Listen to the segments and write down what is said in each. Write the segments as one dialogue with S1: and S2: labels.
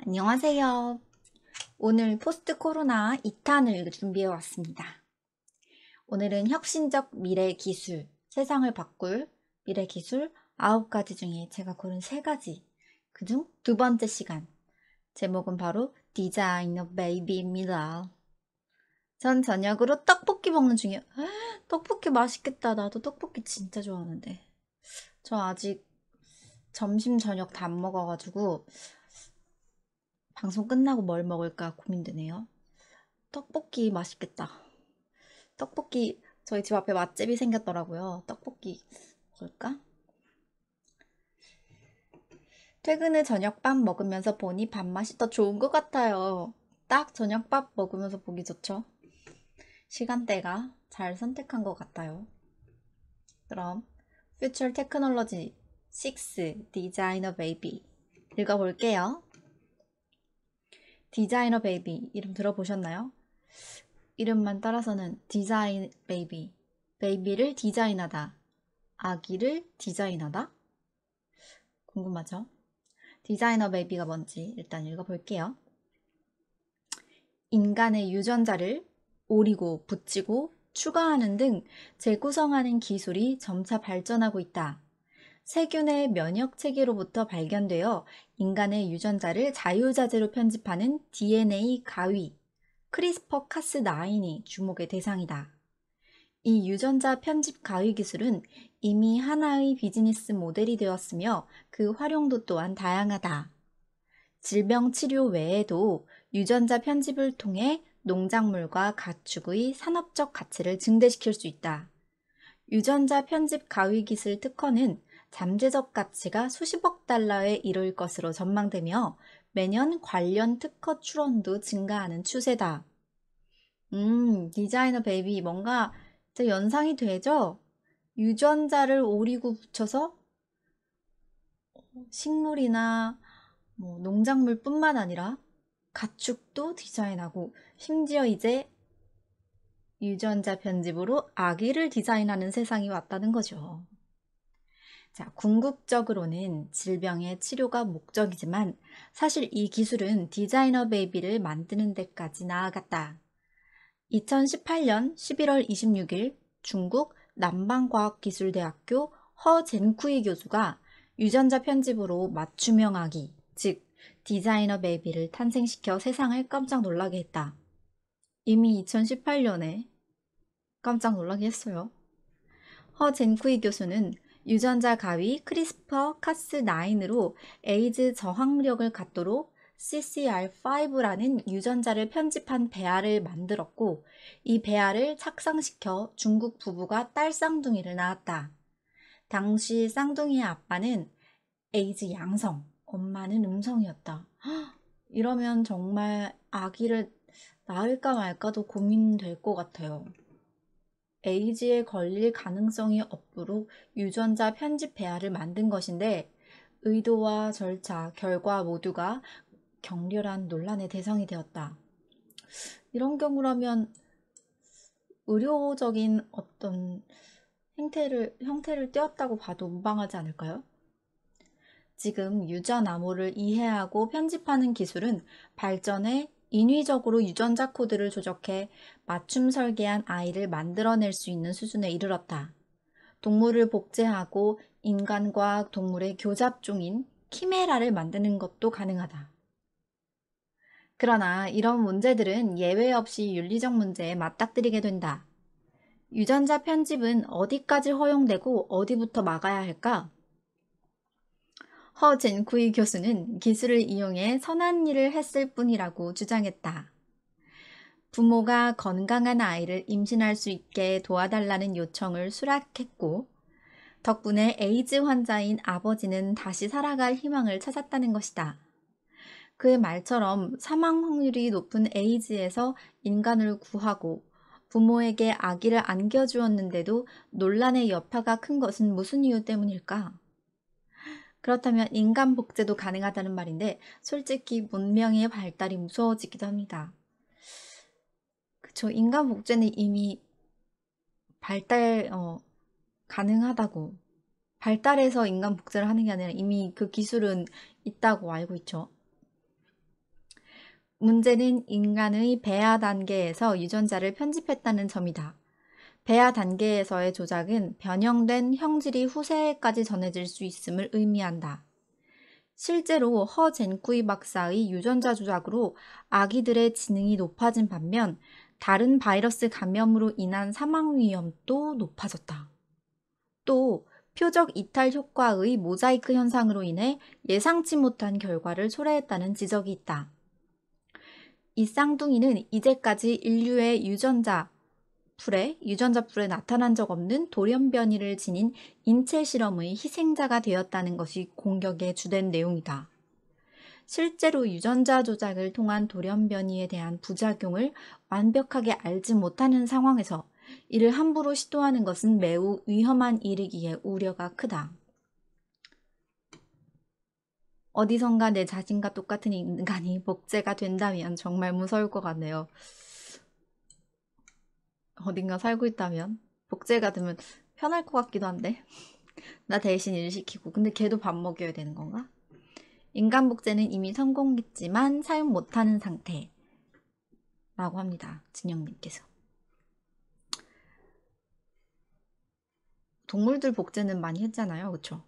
S1: 안녕하세요. 오늘 포스트 코로나 2탄을 준비해 왔습니다. 오늘은 혁신적 미래 기술, 세상을 바꿀 미래 기술 9가지 중에 제가 고른 3가지, 그중 2번째 시간. 제목은 바로 디자이너 베이비입니다. 전 저녁으로 떡볶이 먹는 중이에요. 떡볶이 맛있겠다. 나도 떡볶이 진짜 좋아하는데. 저 아직 점심 저녁 다 안 먹어가지고 방송 끝나고 뭘 먹을까 고민되네요. 떡볶이 맛있겠다. 떡볶이 저희 집 앞에 맛집이 생겼더라고요. 떡볶이 먹을까? 퇴근 후 저녁밥 먹으면서 보니 밥맛이 더 좋은 것 같아요. 딱 저녁밥 먹으면서 보기 좋죠. 시간대가 잘 선택한 것 같아요. 그럼 Future Technology 6 디자이너 베이비 읽어볼게요. 디자이너 베이비 이름 들어보셨나요? 이름만 따라서는 디자인 베이비, 베이비를 디자인하다, 아기를 디자인하다? 궁금하죠? 디자이너 베이비가 뭔지 일단 읽어볼게요. 인간의 유전자를 오리고 붙이고 추가하는 등 재구성하는 기술이 점차 발전하고 있다. 세균의 면역 체계로부터 발견되어 인간의 유전자를 자유자재로 편집하는 DNA 가위, 크리스퍼 카스9이 주목의 대상이다. 이 유전자 편집 가위 기술은 이미 하나의 비즈니스 모델이 되었으며 그 활용도 또한 다양하다. 질병 치료 외에도 유전자 편집을 통해 농작물과 가축의 산업적 가치를 증대시킬 수 있다. 유전자 편집 가위 기술 특허는 잠재적 가치가 수십억 달러에 이를 것으로 전망되며 매년 관련 특허 출원도 증가하는 추세다. 디자이너 베이비 뭔가 연상이 되죠? 유전자를 오리고 붙여서 식물이나 농작물뿐만 아니라 가축도 디자인하고 심지어 이제 유전자 편집으로 아기를 디자인하는 세상이 왔다는 거죠. 자, 궁극적으로는 질병의 치료가 목적이지만 사실 이 기술은 디자이너 베이비를 만드는 데까지 나아갔다. 2018년 11월 26일 중국 남방과학기술대학교 허젠쿠이 교수가 유전자 편집으로 맞춤형 아기, 즉 디자이너 베이비를 탄생시켜 세상을 깜짝 놀라게 했다. 이미 2018년에 깜짝 놀라게 했어요. 허젠쿠이 교수는 유전자 가위 크리스퍼 카스9으로 에이즈 저항력을 갖도록 CCR5라는 유전자를 편집한 배아를 만들었고 이 배아를 착상시켜 중국 부부가 딸 쌍둥이를 낳았다. 당시 쌍둥이의 아빠는 에이즈 양성, 엄마는 음성이었다. 이러면 정말 아기를 낳을까 말까도 고민될 것 같아요. 에이즈에 걸릴 가능성이 없도록 유전자 편집 배아를 만든 것인데 의도와 절차, 결과 모두가 격렬한 논란의 대상이 되었다. 이런 경우라면 의료적인 어떤 형태를 띄었다고 봐도 무방하지 않을까요? 지금 유전 암호를 이해하고 편집하는 기술은 발전해 인위적으로 유전자 코드를 조작해 맞춤 설계한 아이를 만들어낼 수 있는 수준에 이르렀다. 동물을 복제하고 인간과 동물의 교잡종인 키메라를 만드는 것도 가능하다. 그러나 이런 문제들은 예외 없이 윤리적 문제에 맞닥뜨리게 된다. 유전자 편집은 어디까지 허용되고 어디부터 막아야 할까? 허젠쿠이 교수는 기술을 이용해 선한 일을 했을 뿐이라고 주장했다. 부모가 건강한 아이를 임신할 수 있게 도와달라는 요청을 수락했고 덕분에 에이즈 환자인 아버지는 다시 살아갈 희망을 찾았다는 것이다. 그의 말처럼 사망 확률이 높은 에이즈에서 인간을 구하고 부모에게 아기를 안겨주었는데도 논란의 여파가 큰 것은 무슨 이유 때문일까? 그렇다면 인간 복제도 가능하다는 말인데 솔직히 문명의 발달이 무서워지기도 합니다. 그쵸? 인간 복제는 이미 가능하다고. 발달해서 인간 복제를 하는 게 아니라 이미 그 기술은 있다고 알고 있죠. 문제는 인간의 배아 단계에서 유전자를 편집했다는 점이다. 배아 단계에서의 조작은 변형된 형질이 후세에까지 전해질 수 있음을 의미한다. 실제로 허 젠쿠이 박사의 유전자 조작으로 아기들의 지능이 높아진 반면 다른 바이러스 감염으로 인한 사망 위험도 높아졌다. 또 표적 이탈 효과의 모자이크 현상으로 인해 예상치 못한 결과를 초래했다는 지적이 있다. 이 쌍둥이는 이제까지 인류의 유전자 풀에 나타난 적 없는 돌연변이를 지닌 인체 실험의 희생자가 되었다는 것이 공격의 주된 내용이다. 실제로 유전자 조작을 통한 돌연변이에 대한 부작용을 완벽하게 알지 못하는 상황에서 이를 함부로 시도하는 것은 매우 위험한 일이기에 우려가 크다. 어디선가 내 자신과 똑같은 인간이 복제가 된다면 정말 무서울 것 같네요. 어딘가 살고 있다면 복제가 되면 편할 것 같기도 한데 나 대신 일 시키고 근데 걔도 밥 먹여야 되는 건가? 인간 복제는 이미 성공했지만 사용 못하는 상태 라고 합니다. 진영님께서. 동물들 복제는 많이 했잖아요. 그쵸?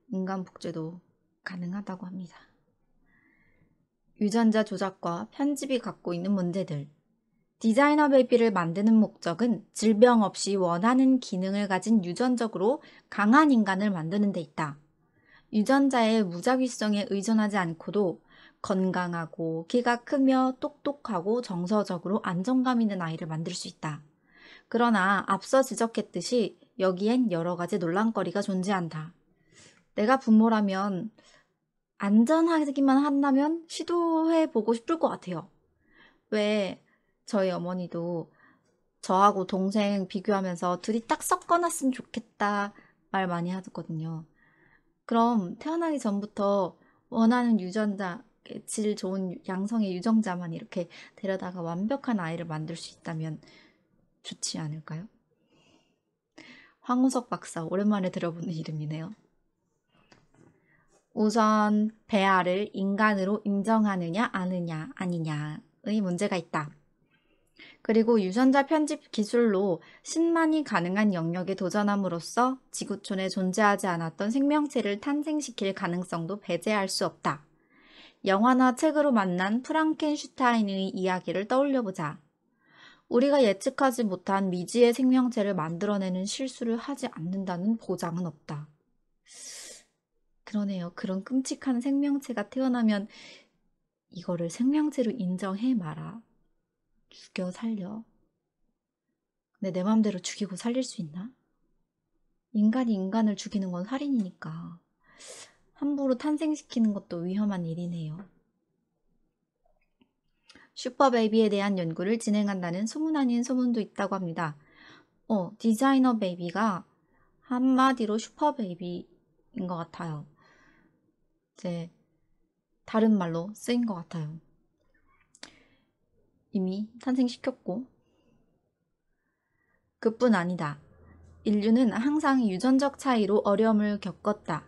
S1: 인간 복제도 가능하다고 합니다. 유전자 조작과 편집이 갖고 있는 문제들. 디자이너 베이비를 만드는 목적은 질병 없이 원하는 기능을 가진 유전적으로 강한 인간을 만드는 데 있다. 유전자의 무작위성에 의존하지 않고도 건강하고 키가 크며 똑똑하고 정서적으로 안정감 있는 아이를 만들 수 있다. 그러나 앞서 지적했듯이 여기엔 여러 가지 논란거리가 존재한다. 내가 부모라면 안전하기만 한다면 시도해보고 싶을 것 같아요. 왜 저희 어머니도 저하고 동생 비교하면서 둘이 딱 섞어놨으면 좋겠다 말 많이 하거든요. 그럼 태어나기 전부터 원하는 유전자, 질 좋은 양성의 유전자만 이렇게 데려다가 완벽한 아이를 만들 수 있다면 좋지 않을까요? 황우석 박사, 오랜만에 들어보는 이름이네요. 우선 배아를 인간으로 인정하느냐 아니냐의 문제가 있다. 그리고 유전자 편집 기술로 신만이 가능한 영역에 도전함으로써 지구촌에 존재하지 않았던 생명체를 탄생시킬 가능성도 배제할 수 없다. 영화나 책으로 만난 프랑켄슈타인의 이야기를 떠올려보자. 우리가 예측하지 못한 미지의 생명체를 만들어내는 실수를 하지 않는다는 보장은 없다. 그러네요. 그런 끔찍한 생명체가 태어나면 이거를 생명체로 인정해 마라. 죽여 살려. 근데 내 맘대로 죽이고 살릴 수 있나? 인간이 인간을 죽이는 건 살인이니까 함부로 탄생시키는 것도 위험한 일이네요. 슈퍼베이비에 대한 연구를 진행한다는 소문 아닌 소문도 있다고 합니다. 디자이너 베이비가 한마디로 슈퍼베이비인 것 같아요. 이제 다른 말로 쓰인 것 같아요. 이미 탄생시켰고 그뿐 아니다. 인류는 항상 유전적 차이로 어려움을 겪었다.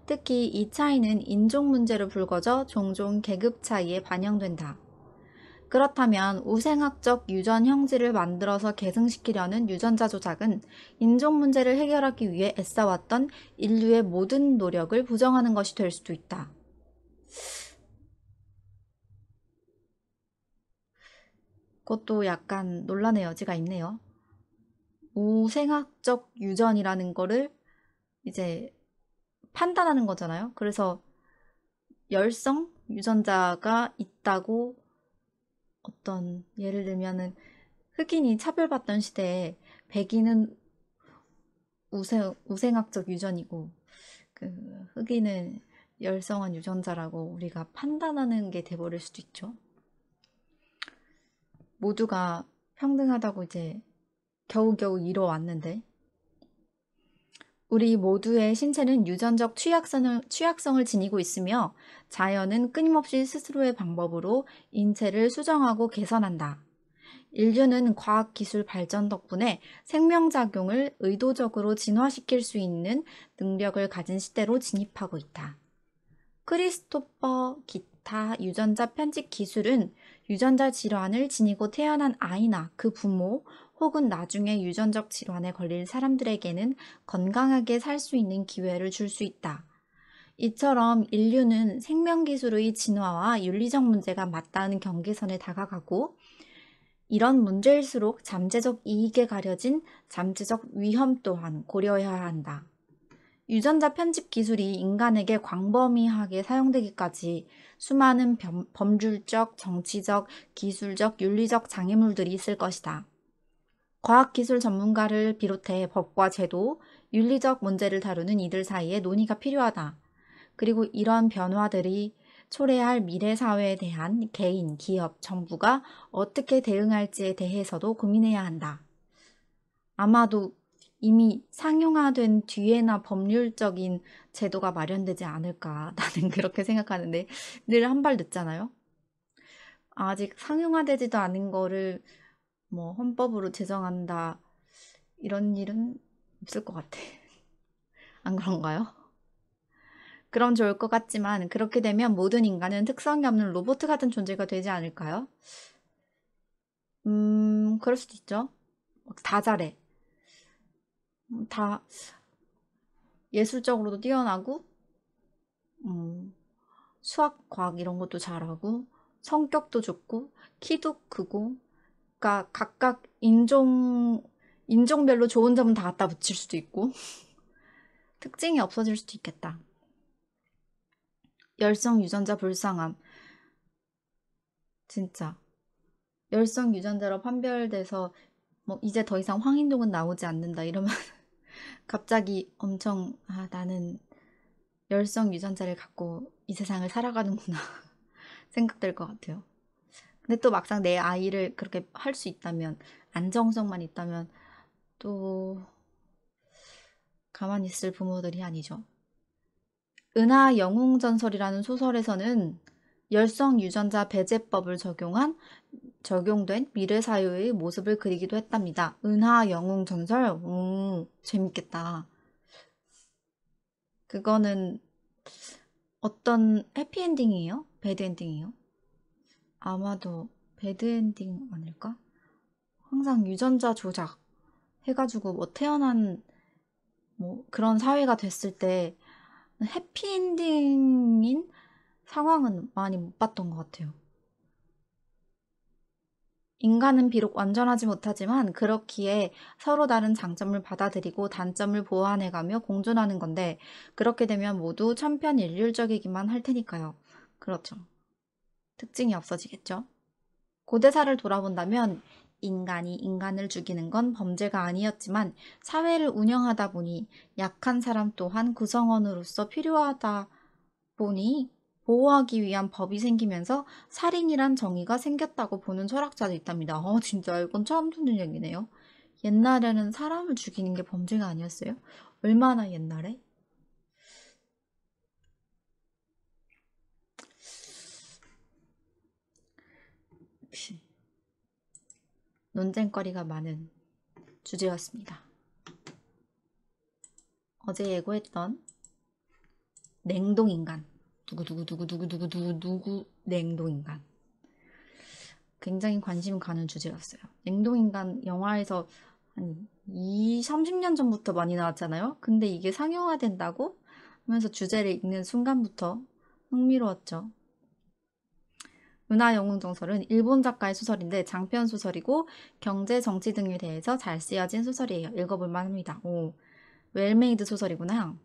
S1: 특히 이 차이는 인종 문제로 불거져 종종 계급 차이에 반영된다. 그렇다면 우생학적 유전 형질을 만들어서 계승시키려는 유전자 조작은 인종 문제를 해결하기 위해 애써왔던 인류의 모든 노력을 부정하는 것이 될 수도 있다. 그것도 약간 논란의 여지가 있네요. 우생학적 유전이라는 거를 이제 판단하는 거잖아요. 그래서 열성 유전자가 있다고 어떤 예를 들면은 흑인이 차별받던 시대에 백인은 우생학적 유전이고 그 흑인은 열성한 유전자라고 우리가 판단하는 게 돼버릴 수도 있죠. 모두가 평등하다고 이제 겨우겨우 이뤄왔는데 우리 모두의 신체는 유전적 취약성을 지니고 있으며 자연은 끊임없이 스스로의 방법으로 인체를 수정하고 개선한다. 인류는 과학기술 발전 덕분에 생명작용을 의도적으로 진화시킬 수 있는 능력을 가진 시대로 진입하고 있다. 크리스토퍼 다 유전자 편집 기술은 유전자 질환을 지니고 태어난 아이나 그 부모 혹은 나중에 유전적 질환에 걸릴 사람들에게는 건강하게 살 수 있는 기회를 줄 수 있다. 이처럼 인류는 생명기술의 진화와 윤리적 문제가 맞닿은 경계선에 다가가고 이런 문제일수록 잠재적 이익에 가려진 잠재적 위험 또한 고려해야 한다. 유전자 편집 기술이 인간에게 광범위하게 사용되기까지 수많은 법률적, 정치적, 기술적, 윤리적 장애물들이 있을 것이다. 과학기술 전문가를 비롯해 법과 제도, 윤리적 문제를 다루는 이들 사이에 논의가 필요하다. 그리고 이런 변화들이 초래할 미래 사회에 대한 개인, 기업, 정부가 어떻게 대응할지에 대해서도 고민해야 한다. 아마도 이미 상용화된 뒤에나 법률적인 제도가 마련되지 않을까 나는 그렇게 생각하는데 늘 한 발 늦잖아요. 아직 상용화되지도 않은 거를 뭐 헌법으로 제정한다 이런 일은 없을 것 같아. 안 그런가요? 그럼 좋을 것 같지만 그렇게 되면 모든 인간은 특성이 없는 로봇 같은 존재가 되지 않을까요? 그럴 수도 있죠. 다 잘해. 다 예술적으로도 뛰어나고 수학, 과학 이런 것도 잘하고 성격도 좋고 키도 크고 그러니까 각각 인종별로 좋은 점은 다 갖다 붙일 수도 있고 특징이 없어질 수도 있겠다. 열성 유전자 불쌍함. 진짜 열성 유전자로 판별돼서 뭐 이제 더 이상 황인종은 나오지 않는다 이러면 갑자기 엄청 나는 열성 유전자를 갖고 이 세상을 살아가는구나 생각될 것 같아요. 근데 또 막상 내 아이를 그렇게 할 수 있다면 안정성만 있다면 또 가만히 있을 부모들이 아니죠. 은하 영웅전설이라는 소설에서는 열성 유전자 배제법을 적용된 미래 사회의 모습을 그리기도 했답니다. 은하 영웅전설? 오, 재밌겠다. 그거는 어떤 해피엔딩이에요? 배드엔딩이에요? 아마도 배드엔딩 아닐까? 항상 유전자 조작 해가지고 뭐 태어난 뭐 그런 사회가 됐을 때 해피엔딩인 상황은 많이 못 봤던 것 같아요. 인간은 비록 완전하지 못하지만 그렇기에 서로 다른 장점을 받아들이고 단점을 보완해가며 공존하는 건데 그렇게 되면 모두 천편일률적이기만 할 테니까요. 그렇죠. 특징이 없어지겠죠. 고대사를 돌아본다면 인간이 인간을 죽이는 건 범죄가 아니었지만 사회를 운영하다 보니 약한 사람 또한 구성원으로서 필요하다 보니 보호하기 위한 법이 생기면서 살인이란 정의가 생겼다고 보는 철학자도 있답니다. 진짜 이건 처음 듣는 얘기네요. 옛날에는 사람을 죽이는 게 범죄가 아니었어요? 얼마나 옛날에? 논쟁거리가 많은 주제였습니다. 어제 예고했던 냉동인간. 누구 냉동인간. 굉장히 관심 가는 주제였어요. 냉동인간 영화에서 한 30년 전부터 많이 나왔잖아요. 근데 이게 상용화된다고 하면서 주제를 읽는 순간부터 흥미로웠죠. 은하영웅정설은 일본 작가의 소설인데 장편 소설이고 경제, 정치 등에 대해서 잘 쓰여진 소설이에요. 읽어볼 만합니다. 오, 웰메이드 소설이구나.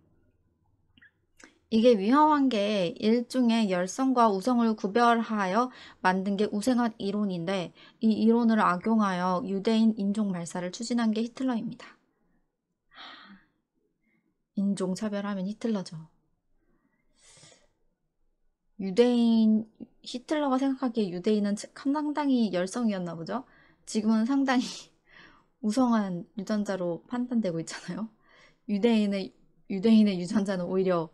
S1: 이게 위험한 게 일종의 열성과 우성을 구별하여 만든 게 우생학 이론인데 이 이론을 악용하여 유대인 인종 말살을 추진한 게 히틀러입니다. 인종차별하면 히틀러죠. 히틀러가 생각하기에 유대인은 상당히 열성이었나 보죠. 지금은 상당히 우성한 유전자로 판단되고 있잖아요. 유대인의 유전자는 오히려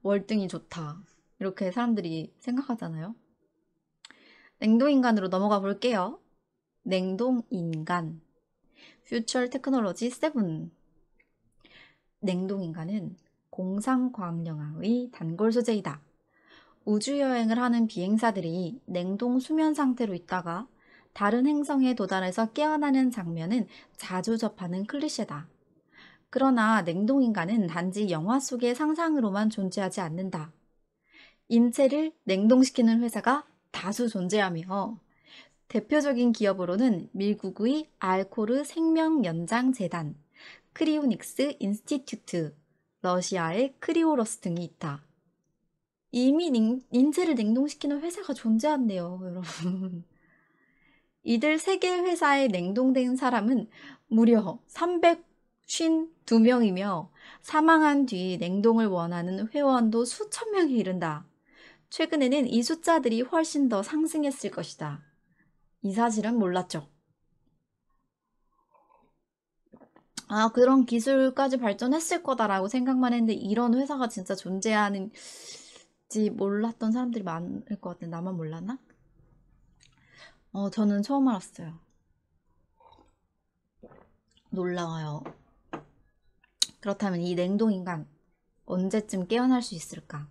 S1: 월등히 좋다. 이렇게 사람들이 생각하잖아요. 냉동인간으로 넘어가 볼게요. 냉동인간. Future Technology 7. 냉동인간은 공상과학영화의 단골 소재이다. 우주여행을 하는 비행사들이 냉동 수면 상태로 있다가 다른 행성에 도달해서 깨어나는 장면은 자주 접하는 클리셰다. 그러나 냉동인간은 단지 영화 속의 상상으로만 존재하지 않는다. 인체를 냉동시키는 회사가 다수 존재하며 대표적인 기업으로는 미국의 알코르 생명연장재단, 크리오닉스 인스티튜트, 러시아의 크리오러스 등이 있다. 이미 인체를 냉동시키는 회사가 존재한대요, 여러분. 이들 세 개 회사에 냉동된 사람은 무려 352명이며 사망한 뒤 냉동을 원하는 회원도 수천 명에 이른다. 최근에는 이 숫자들이 훨씬 더 상승했을 것이다. 이 사실은 몰랐죠. 아, 그런 기술까지 발전했을 거다라고 생각만 했는데 이런 회사가 진짜 존재하는지 몰랐던 사람들이 많을 것 같은데 나만 몰랐나? 저는 처음 알았어요. 놀라워요. 그렇다면 이 냉동인간 언제쯤 깨어날 수 있을까?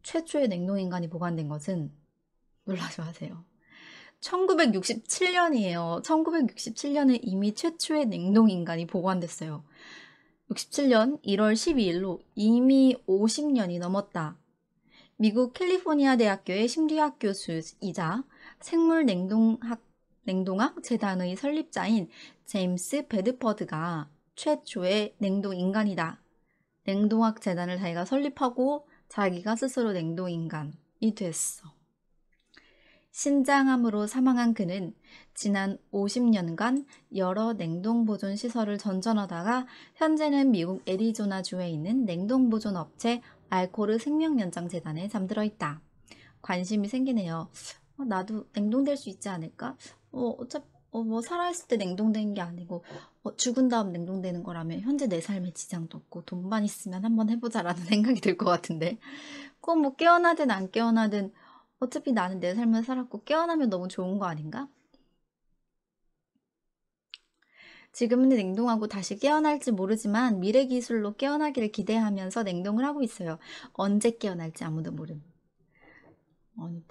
S1: 최초의 냉동인간이 보관된 것은 놀라지 마세요. 1967년이에요. 1967년에 이미 최초의 냉동인간이 보관됐어요. 67년 1월 12일로 이미 50년이 넘었다. 미국 캘리포니아 대학교의 심리학 교수이자 생물 냉동학 재단의 설립자인 제임스 베드퍼드가 최초의 냉동인간이다. 냉동학 재단을 자기가 설립하고 자기가 스스로 냉동인간이 됐어. 신장암으로 사망한 그는 지난 50년간 여러 냉동보존 시설을 전전하다가 현재는 미국 애리조나주에 있는 냉동보존 업체 알코르 생명연장재단에 잠들어 있다. 관심이 생기네요. 나도 냉동될 수 있지 않을까? 어차피 뭐 살아있을 때 냉동되는 게 아니고 죽은 다음 냉동되는 거라면 현재 내 삶에 지장도 없고 돈만 있으면 한번 해보자라는 생각이 들 것 같은데 꼭 뭐 깨어나든 안 깨어나든 어차피 나는 내 삶을 살았고 깨어나면 너무 좋은 거 아닌가? 지금은 냉동하고 다시 깨어날지 모르지만 미래 기술로 깨어나기를 기대하면서 냉동을 하고 있어요. 언제 깨어날지 아무도 모름. 아니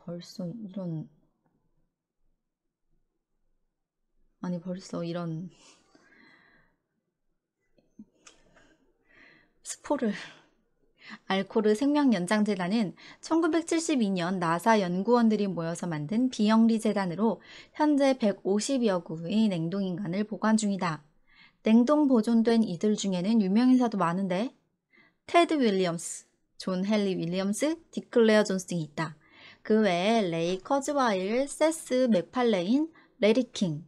S1: 벌써 이런 스포를. 알코르 생명연장재단은 1972년 나사 연구원들이 모여서 만든 비영리 재단으로 현재 150여 구의 냉동인간을 보관 중이다. 냉동 보존된 이들 중에는 유명인사도 많은데 테드 윌리엄스, 존 헨리 윌리엄스, 디클레어 존스 등이 있다. 그 외에 레이 커즈와일, 세스 맥팔레인, 레리 킹,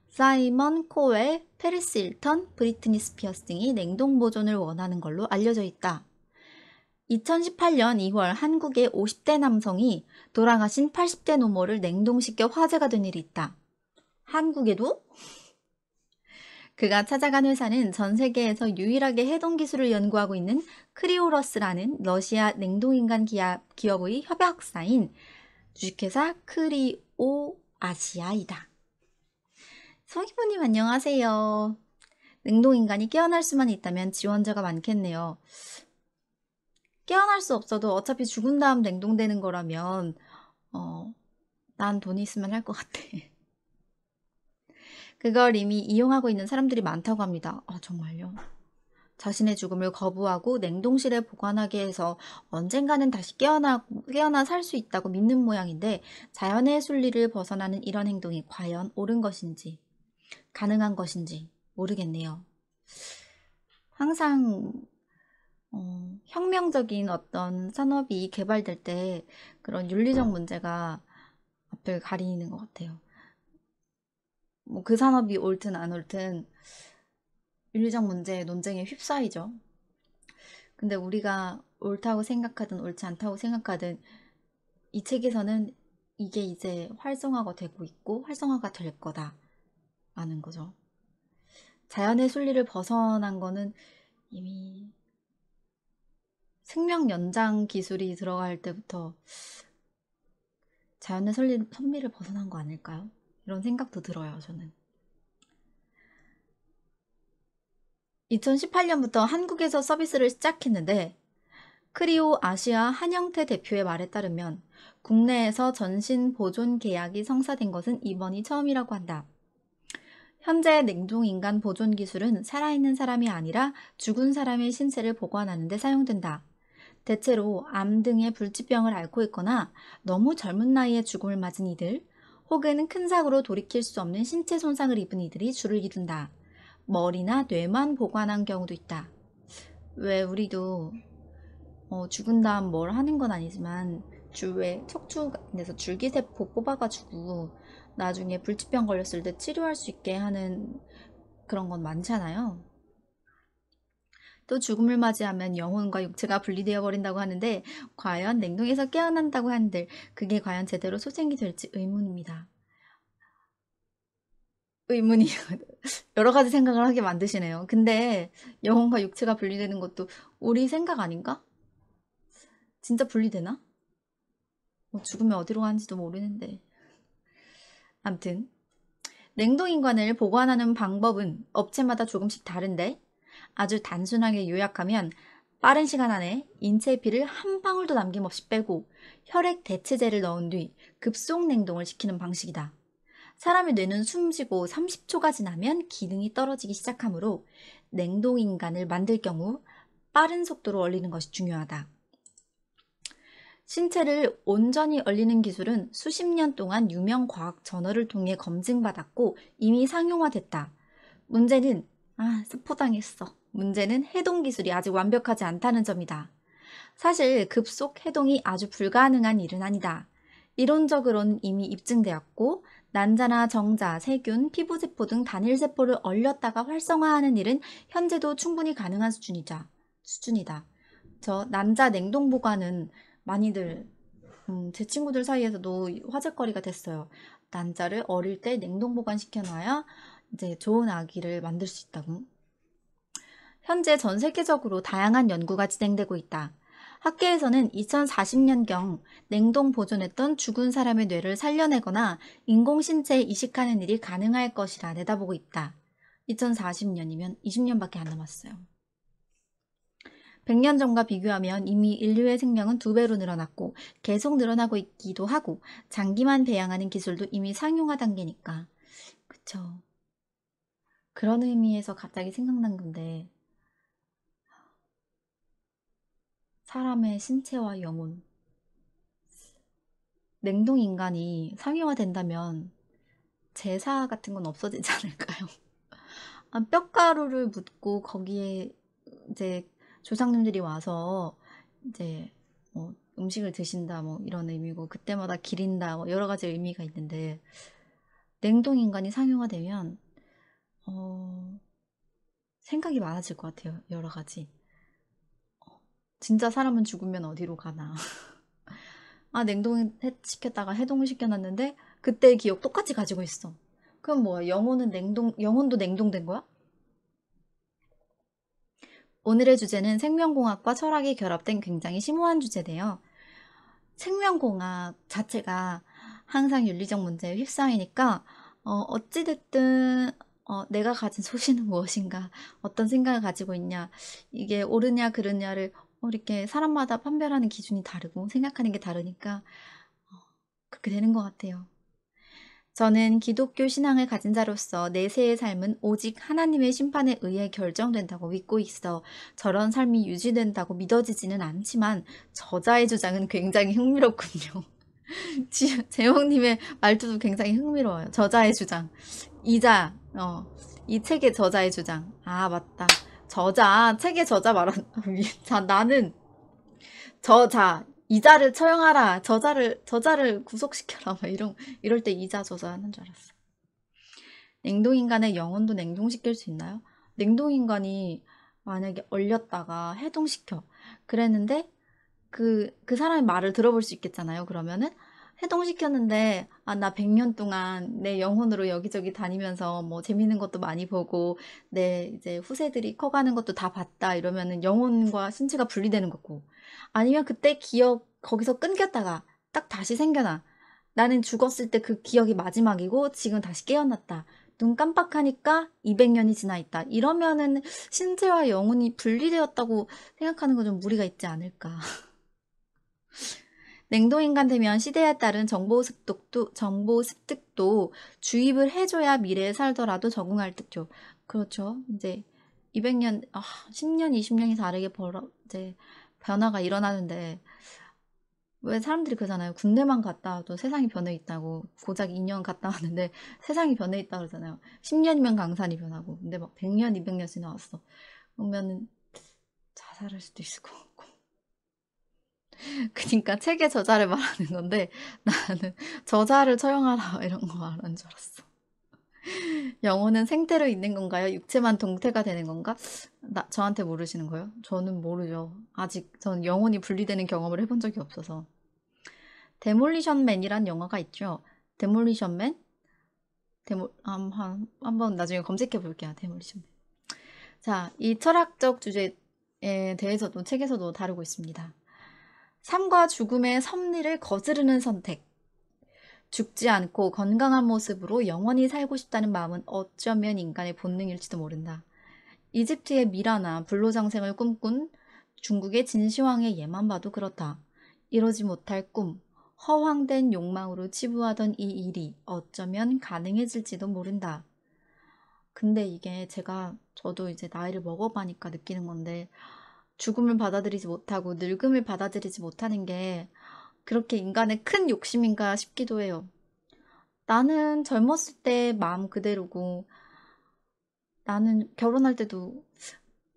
S1: 사이먼 코웰, 페리스 힐턴, 브리트니 스피어스 등이 냉동 보존을 원하는 걸로 알려져 있다. 2018년 2월 한국의 50대 남성이 돌아가신 80대 노모를 냉동시켜 화제가 된 일이 있다. 한국에도? 그가 찾아간 회사는 전 세계에서 유일하게 해동 기술을 연구하고 있는 크리오러스라는 러시아 냉동인간 기업의 협약사인 주식회사 크리오아시아이다. 성희부님 안녕하세요. 냉동인간이 깨어날 수만 있다면 지원자가 많겠네요. 깨어날 수 없어도 어차피 죽은 다음 냉동되는 거라면 난 돈 있으면 할 것 같아. 그걸 이미 이용하고 있는 사람들이 많다고 합니다. 정말요? 자신의 죽음을 거부하고 냉동실에 보관하게 해서 언젠가는 다시 깨어나 살 수 있다고 믿는 모양인데 자연의 순리를 벗어나는 이런 행동이 과연 옳은 것인지 가능한 것인지 모르겠네요. 항상 혁명적인 어떤 산업이 개발될 때 그런 윤리적 문제가 앞을 가리는 것 같아요. 뭐 그 산업이 옳든 안 옳든 윤리적 문제의 논쟁에 휩싸이죠. 근데 우리가 옳다고 생각하든 옳지 않다고 생각하든 이 책에서는 이게 이제 활성화가 되고 있고 활성화가 될 거다 라는 거죠. 자연의 순리를 벗어난 거는 이미 생명 연장 기술이 들어갈 때부터 자연의 섭리를 벗어난 거 아닐까요? 이런 생각도 들어요, 저는. 2018년부터 한국에서 서비스를 시작했는데 크리오 아시아 한영태 대표의 말에 따르면 국내에서 전신 보존 계약이 성사된 것은 이번이 처음이라고 한다. 현재 냉동인간 보존 기술은 살아있는 사람이 아니라 죽은 사람의 신체를 보관하는 데 사용된다. 대체로 암 등의 불치병을 앓고 있거나 너무 젊은 나이에 죽음을 맞은 이들, 혹은 큰 사고로 돌이킬 수 없는 신체 손상을 입은 이들이 줄을 이룬다. 머리나 뇌만 보관한 경우도 있다. 왜 우리도 죽은 다음 뭘 하는 건 아니지만 주위에 척추 같은 데서 줄기세포 뽑아가지고 나중에 불치병 걸렸을 때 치료할 수 있게 하는 그런 건 많잖아요. 또 죽음을 맞이하면 영혼과 육체가 분리되어 버린다고 하는데 과연 냉동에서 깨어난다고 한들 그게 과연 제대로 소생이 될지 의문입니다. 의문이 여러 가지 생각을 하게 만드시네요. 근데 영혼과 육체가 분리되는 것도 우리 생각 아닌가? 진짜 분리되나? 죽으면 어디로 가는지도 모르는데. 암튼 냉동인간을 보관하는 방법은 업체마다 조금씩 다른데 아주 단순하게 요약하면 빠른 시간 안에 인체의 피를 한 방울도 남김없이 빼고 혈액 대체제를 넣은 뒤 급속 냉동을 시키는 방식이다. 사람의 뇌는 숨쉬고 30초가 지나면 기능이 떨어지기 시작하므로 냉동인간을 만들 경우 빠른 속도로 얼리는 것이 중요하다. 신체를 온전히 얼리는 기술은 수십 년 동안 유명 과학 저널을 통해 검증받았고 이미 상용화됐다. 문제는 스포당했어. 문제는 해동 기술이 아직 완벽하지 않다는 점이다. 사실 급속 해동이 아주 불가능한 일은 아니다. 이론적으로는 이미 입증되었고 난자나 정자, 세균, 피부세포 등 단일세포를 얼렸다가 활성화하는 일은 현재도 충분히 가능한 수준이다. 저 난자 냉동 보관은 많이들 제 친구들 사이에서도 화제거리가 됐어요. 난자를 어릴 때 냉동 보관시켜놔야 이제 좋은 아기를 만들 수 있다고. 현재 전 세계적으로 다양한 연구가 진행되고 있다. 학계에서는 2040년경 냉동 보존했던 죽은 사람의 뇌를 살려내거나 인공신체에 이식하는 일이 가능할 것이라 내다보고 있다. 2040년이면 20년밖에 안 남았어요. 100년 전과 비교하면 이미 인류의 생명은 2배로 늘어났고 계속 늘어나고 있기도 하고 장기만 배양하는 기술도 이미 상용화 단계니까. 그쵸. 그런 의미에서 갑자기 생각난 건데 사람의 신체와 영혼 냉동인간이 상용화된다면 제사 같은 건 없어지지 않을까요? 뼈가루를 묻고 거기에 이제 조상님들이 와서 이제 음식을 드신다 뭐 이런 의미고 그때마다 기린다 뭐 여러 가지 의미가 있는데 냉동인간이 상용화되면 생각이 많아질 것 같아요. 여러 가지. 진짜 사람은 죽으면 어디로 가나. 냉동시켰다가 해동을 시켜놨는데 그때의 기억 똑같이 가지고 있어. 그럼 뭐야? 영혼도 냉동된 거야? 오늘의 주제는 생명공학과 철학이 결합된 굉장히 심오한 주제인데요. 생명공학 자체가 항상 윤리적 문제에 휩싸이니까 어찌됐든 내가 가진 소신은 무엇인가, 어떤 생각을 가지고 있냐, 이게 옳으냐 그르냐를 이렇게 사람마다 판별하는 기준이 다르고 생각하는 게 다르니까 그렇게 되는 것 같아요. 저는 기독교 신앙을 가진 자로서 내세의 삶은 오직 하나님의 심판에 의해 결정된다고 믿고 있어 저런 삶이 유지된다고 믿어지지는 않지만 저자의 주장은 굉장히 흥미롭군요. 재홍님의 말투도 굉장히 흥미로워요. 저자의 주장. 이 책의 저자의 주장. 맞다. 책의 저자 나는 이자를 처형하라. 저자를 구속시켜라. 이럴 때 이자 저자 하는 줄 알았어. 냉동인간의 영혼도 냉동시킬 수 있나요? 냉동인간이 만약에 얼렸다가 해동시켜. 그랬는데 그 사람의 말을 들어볼 수 있겠잖아요. 그러면은 해동시켰는데 나 100년 동안 내 영혼으로 여기저기 다니면서 뭐 재밌는 것도 많이 보고 내 이제 후세들이 커가는 것도 다 봤다 이러면은 영혼과 신체가 분리되는 거고 아니면 그때 기억 거기서 끊겼다가 딱 다시 생겨나 나는 죽었을 때 그 기억이 마지막이고 지금 다시 깨어났다 눈 깜빡하니까 200년이 지나 있다. 이러면은 신체와 영혼이 분리되었다고 생각하는 건 좀 무리가 있지 않을까. 냉동인간 되면 시대에 따른 정보 습득도 주입을 해줘야 미래에 살더라도 적응할 듯죠. 그렇죠. 이제 200년, 10년, 20년이 다르게 이제 변화가 일어나는데, 왜 사람들이 그러잖아요. 군대만 갔다 와도 세상이 변해 있다고. 고작 2년 갔다 왔는데 세상이 변해 있다 그러잖아요. 10년이면 강산이 변하고. 근데 막 100년, 200년 지나왔어. 그러면은 자살할 수도 있을 것 같고. 그러니까 책의 저자를 말하는 건데 나는 저자를 처형하라 이런 거 말하는 줄 알았어. 영혼은 생태로 있는 건가요? 육체만 동태가 되는 건가? 저한테 모르시는 거예요? 저는 모르죠. 아직 전 영혼이 분리되는 경험을 해본 적이 없어서. 데몰리션 맨이란 영화가 있죠. 데몰리션 맨? 한번 나중에 검색해 볼게요. 데몰리션 맨. 자, 이 철학적 주제에 대해서도 책에서도 다루고 있습니다. 삶과 죽음의 섭리를 거스르는 선택. 죽지 않고 건강한 모습으로 영원히 살고 싶다는 마음은 어쩌면 인간의 본능일지도 모른다. 이집트의 미라나 불로장생을 꿈꾼 중국의 진시황의 예만 봐도 그렇다. 이루지 못할 꿈, 허황된 욕망으로 치부하던 이 일이 어쩌면 가능해질지도 모른다. 근데 이게 저도 이제 나이를 먹어가니까 느끼는 건데, 죽음을 받아들이지 못하고 늙음을 받아들이지 못하는 게 그렇게 인간의 큰 욕심인가 싶기도 해요. 나는 젊었을 때 마음 그대로고, 나는 결혼할 때도,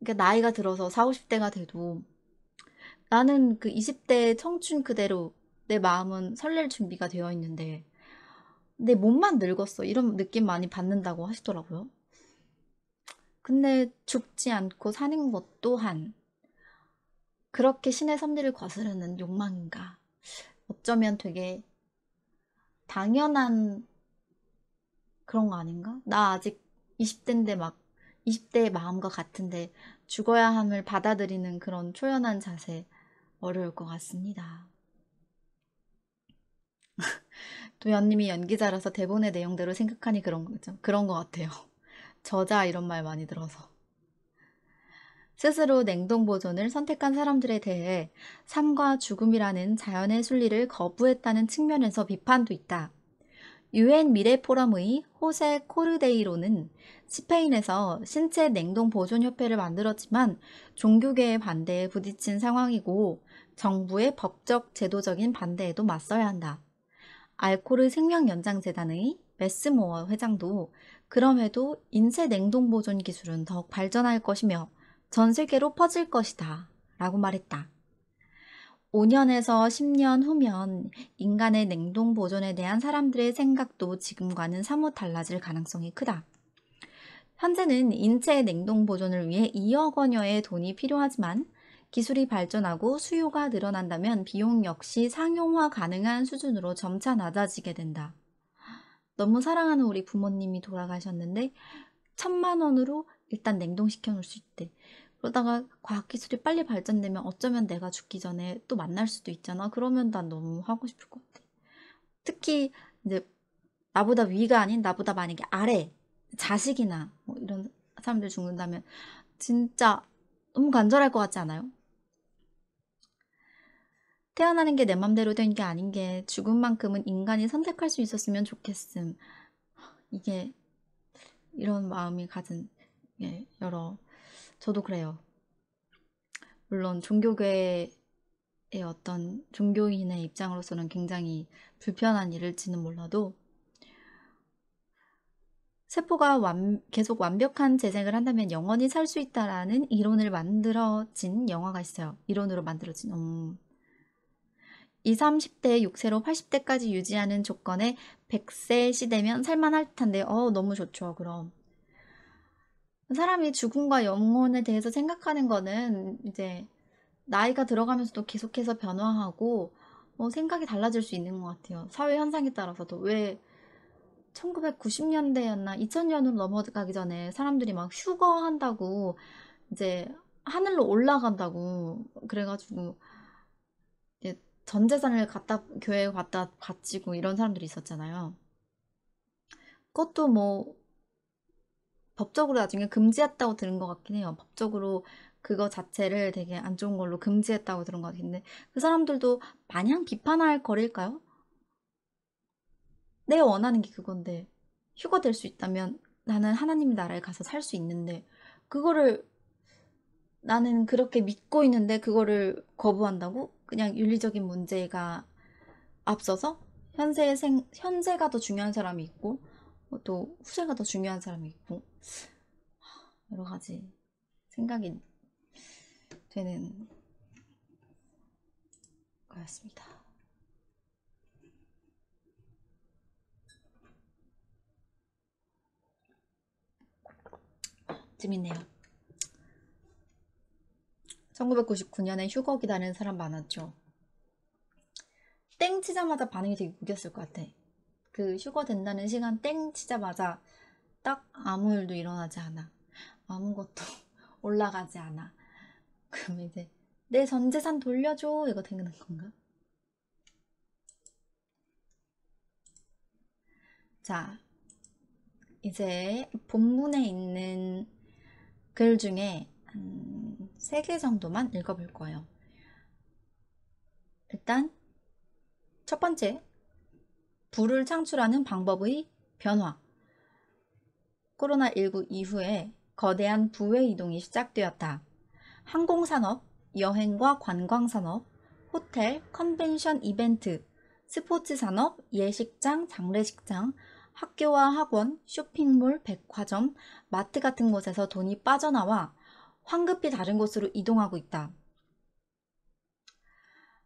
S1: 그러니까 나이가 들어서 40, 50대가 돼도, 나는 그 20대 청춘 그대로 내 마음은 설렐 준비가 되어 있는데, 내 몸만 늙었어. 이런 느낌 많이 받는다고 하시더라고요. 근데 죽지 않고 사는 것 또한 그렇게 신의 섭리를 거스르는 욕망인가? 어쩌면 되게 당연한 그런 거 아닌가? 나 아직 20대인데 막 20대의 마음과 같은데 죽어야 함을 받아들이는 그런 초연한 자세 어려울 것 같습니다. 도연님이 연기자라서 대본의 내용대로 생각하니 그런 거죠. 그런 것 같아요. 저자 이런 말 많이 들어서. 스스로 냉동 보존을 선택한 사람들에 대해 삶과 죽음이라는 자연의 순리를 거부했다는 측면에서 비판도 있다. 유엔 미래 포럼의 호세 코르데이로는 스페인에서 신체 냉동 보존 협회를 만들었지만 종교계의 반대에 부딪힌 상황이고 정부의 법적 제도적인 반대에도 맞서야 한다. 알코르 생명연장재단의 메스모어 회장도 그럼에도 인체 냉동 보존 기술은 더욱 발전할 것이며 전 세계로 퍼질 것이다 라고 말했다. 5년에서 10년 후면 인간의 냉동 보존에 대한 사람들의 생각도 지금과는 사뭇 달라질 가능성이 크다. 현재는 인체 냉동 보존을 위해 2억 원여의 돈이 필요하지만 기술이 발전하고 수요가 늘어난다면 비용 역시 상용화 가능한 수준으로 점차 낮아지게 된다. 너무 사랑하는 우리 부모님이 돌아가셨는데 1,000만 원으로 일단 냉동시켜 놓을 수 있대. 그러다가 과학기술이 빨리 발전되면 어쩌면 내가 죽기 전에 또 만날 수도 있잖아. 그러면 난 너무 하고 싶을 것 같아. 특히 이제 나보다 위가 아닌 나보다 만약에 아래 자식이나 뭐 이런 사람들 죽는다면 진짜 너무 간절할 것 같지 않아요? 태어나는 게 내 맘대로 된 게 아닌 게 죽음만큼은 인간이 선택할 수 있었으면 좋겠음. 이게 이런 마음이 가진 저도 그래요. 물론 종교계의 어떤 종교인의 입장으로서는 굉장히 불편한 일일지는 몰라도 세포가 계속 완벽한 재생을 한다면 영원히 살 수 있다라는 이론을 만들어진 영화가 있어요. 이론으로 만들어진 20, 30대 6세로 80대까지 유지하는 조건에 100세 시대면 살만할 듯한데 너무 좋죠. 그럼 사람이 죽음과 영혼에 대해서 생각하는 거는 이제 나이가 들어가면서도 계속해서 변화하고 생각이 달라질 수 있는 것 같아요. 사회 현상에 따라서도. 왜 1990년대였나 2000년으로 넘어가기 전에 사람들이 막 휴거한다고 이제 하늘로 올라간다고 그래가지고 이제 전 재산을 교회에 갖다 바치고 이런 사람들이 있었잖아요. 그것도 뭐 법적으로 나중에 금지했다고 들은 것 같긴 해요. 법적으로 그거 자체를 되게 안 좋은 걸로 금지했다고 들은 것 같은데 그 사람들도 마냥 비판할 거릴까요? 내가 원하는 게 그건데 휴가 될 수 있다면 나는 하나님 나라에 가서 살 수 있는데 그거를 나는 그렇게 믿고 있는데 그거를 거부한다고? 그냥 윤리적인 문제가 앞서서 현재가 더 중요한 사람이 있고 또 후세가 더 중요한 사람이 있고 여러 가지 생각이 되는 거였습니다. 재밌네요. 1999년에 휴거 기다리는 사람 많았죠. 땡 치자마자 반응이 되게 무겼을 것 같아. 그 휴거 된다는 시간 땡 치자마자 딱 아무 일도 일어나지 않아. 아무것도 올라가지 않아. 그럼 이제 내 전 재산 돌려줘 이거 되는 건가? 자, 이제 본문에 있는 글 중에 한 3개 정도만 읽어볼 거예요. 일단 첫 번째, 부를 창출하는 방법의 변화. 코로나19 이후에 거대한 부의 이동이 시작되었다. 항공산업, 여행과 관광산업, 호텔, 컨벤션 이벤트, 스포츠산업, 예식장, 장례식장, 학교와 학원, 쇼핑몰, 백화점, 마트 같은 곳에서 돈이 빠져나와 황급히 다른 곳으로 이동하고 있다.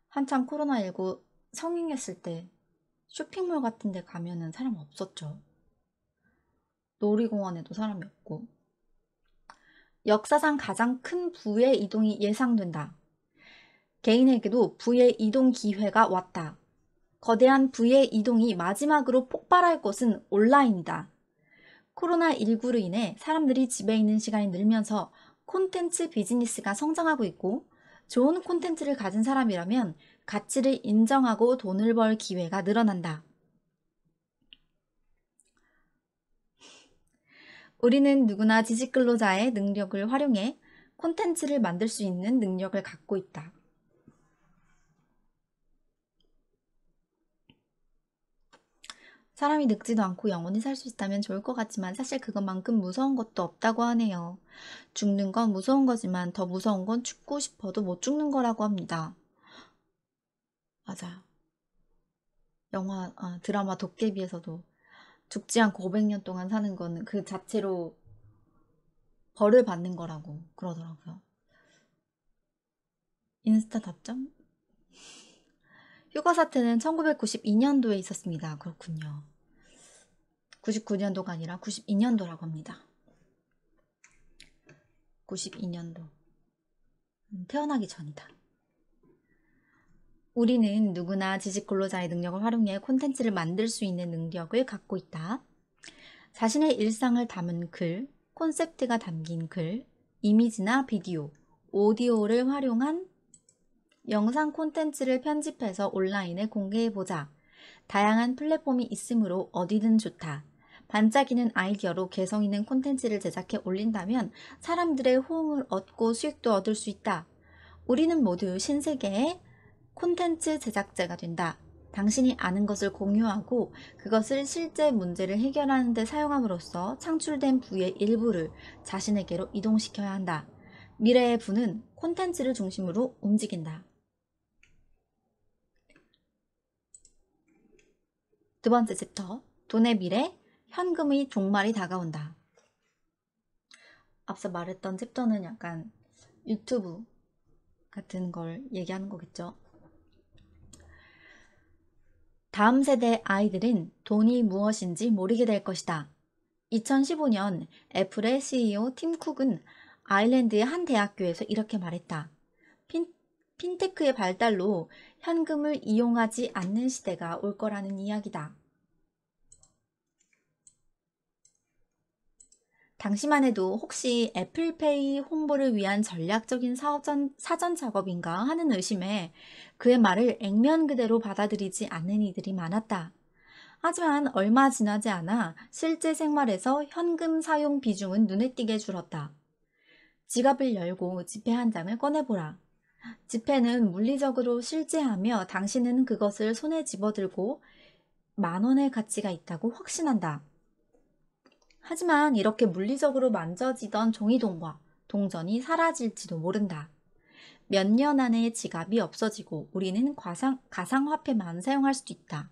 S1: 한참 코로나19 성행했을 때 쇼핑몰 같은 데 가면은 사람 없었죠. 놀이공원에도 사람이 없고. 역사상 가장 큰 부의 이동이 예상된다. 개인에게도 부의 이동 기회가 왔다. 거대한 부의 이동이 마지막으로 폭발할 곳은 온라인이다. 코로나19로 인해 사람들이 집에 있는 시간이 늘면서 콘텐츠 비즈니스가 성장하고 있고 좋은 콘텐츠를 가진 사람이라면 가치를 인정하고 돈을 벌 기회가 늘어난다. 우리는 누구나 지식근로자의 능력을 활용해 콘텐츠를 만들 수 있는 능력을 갖고 있다. 사람이 늙지도 않고 영원히 살 수 있다면 좋을 것 같지만 사실 그것만큼 무서운 것도 없다고 하네요. 죽는 건 무서운 거지만 더 무서운 건 죽고 싶어도 못 죽는 거라고 합니다. 맞아요. 드라마 도깨비에서도 죽지 않고 500년 동안 사는 거는 그 자체로 벌을 받는 거라고 그러더라고요. 인스타 답장? 휴가 사태는 1992년도에 있었습니다. 그렇군요. 99년도가 아니라 92년도라고 합니다. 92년도. 태어나기 전이다. 우리는 누구나 지식근로자의 능력을 활용해 콘텐츠를 만들 수 있는 능력을 갖고 있다. 자신의 일상을 담은 글, 콘셉트가 담긴 글, 이미지나 비디오, 오디오를 활용한 영상 콘텐츠를 편집해서 온라인에 공개해보자. 다양한 플랫폼이 있으므로 어디든 좋다. 반짝이는 아이디어로 개성 있는 콘텐츠를 제작해 올린다면 사람들의 호응을 얻고 수익도 얻을 수 있다. 우리는 모두 신세계의 콘텐츠 제작자가 된다. 당신이 아는 것을 공유하고 그것을 실제 문제를 해결하는 데 사용함으로써 창출된 부의 일부를 자신에게로 이동시켜야 한다. 미래의 부는 콘텐츠를 중심으로 움직인다. 두 번째 챕터, 돈의 미래, 현금의 종말이 다가온다. 앞서 말했던 챕터는 약간 유튜브 같은 걸 얘기하는 거겠죠. 다음 세대 아이들은 돈이 무엇인지 모르게 될 것이다. 2015년 애플의 CEO 팀 쿡은 아일랜드의 한 대학교에서 이렇게 말했다. 핀테크의 발달로 현금을 이용하지 않는 시대가 올 거라는 이야기다. 당시만 해도 혹시 애플페이 홍보를 위한 전략적인 사전 작업인가 하는 의심에 그의 말을 액면 그대로 받아들이지 않는 이들이 많았다. 하지만 얼마 지나지 않아 실제 생활에서 현금 사용 비중은 눈에 띄게 줄었다. 지갑을 열고 지폐 한 장을 꺼내보라. 지폐는 물리적으로 실제하며 당신은 그것을 손에 집어들고 10,000원의 가치가 있다고 확신한다. 하지만 이렇게 물리적으로 만져지던 종이동과 동전이 사라질지도 모른다. 몇 년 안에 지갑이 없어지고 우리는 가상화폐만 사용할 수도 있다.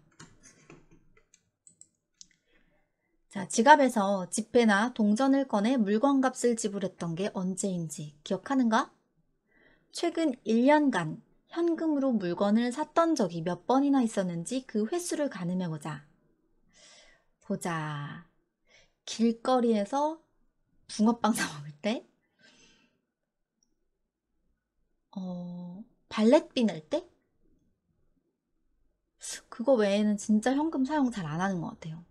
S1: 자, 지갑에서 지폐나 동전을 꺼내 물건값을 지불했던 게 언제인지 기억하는가? 최근 1년간 현금으로 물건을 샀던 적이 몇 번이나 있었는지 그 횟수를 가늠해보자. 보자. 길거리에서 붕어빵 사 먹을 때, 발렛비 낼 때? 그거 외에는 진짜 현금 사용 잘 안 하는 것 같아요.